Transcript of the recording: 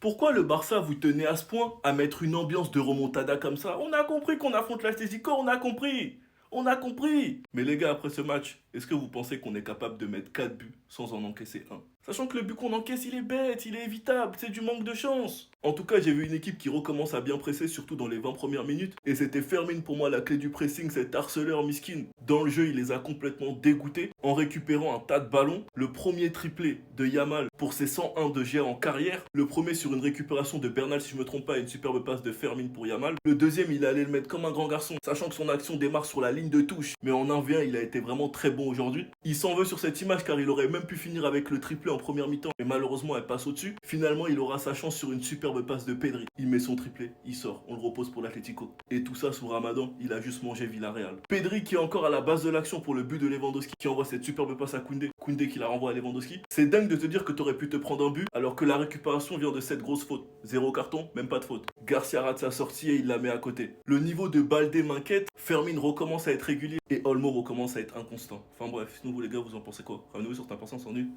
Pourquoi le Barça vous tenez à ce point à mettre une ambiance de remontada comme ça? On a compris qu'on affronte l'Atlético, on a compris. On a compris. Mais les gars, après ce match, est-ce que vous pensez qu'on est capable de mettre 4 buts sans en encaisser un? Sachant que le but qu'on encaisse, il est bête, il est évitable, c'est du manque de chance. En tout cas, j'ai vu une équipe qui recommence à bien presser, surtout dans les 20 premières minutes. Et c'était Fermin pour moi la clé du pressing, cet harceleur miskin. Dans le jeu, il les a complètement dégoûtés en récupérant un tas de ballons. Le premier triplé de Yamal pour ses 101 de GR en carrière. Le premier sur une récupération de Bernal, si je me trompe pas, une superbe passe de Fermin pour Yamal. Le deuxième, il allait le mettre comme un grand garçon, sachant que son action démarre sur la ligne de touche. Mais en 1v1, il a été vraiment très bon aujourd'hui. Il s'en veut sur cette image car il aurait même pu finir avec le triplé en première mi-temps. Mais malheureusement, elle passe au-dessus. Finalement, il aura sa chance sur une superbe passe de Pedri. Il met son triplé, il sort, on le repose pour l'Atlético. Et tout ça sous Ramadan, il a juste mangé Villarreal. Pedri qui est encore à la base de l'action pour le but de Lewandowski, qui envoie cette superbe passe à Koundé. Koundé qui la renvoie à Lewandowski. C'est dingue de te dire que t'aurais pu te prendre un but alors que la récupération vient de cette grosse faute. Zéro carton, même pas de faute. Garcia rate sa sortie et il la met à côté. Le niveau de Baldé m'inquiète, Fermin recommence à être régulier et Olmo recommence à être inconstant. Enfin bref, sinon vous les gars, vous en pensez quoi? Ramenez-vous sur ta pensée en nu.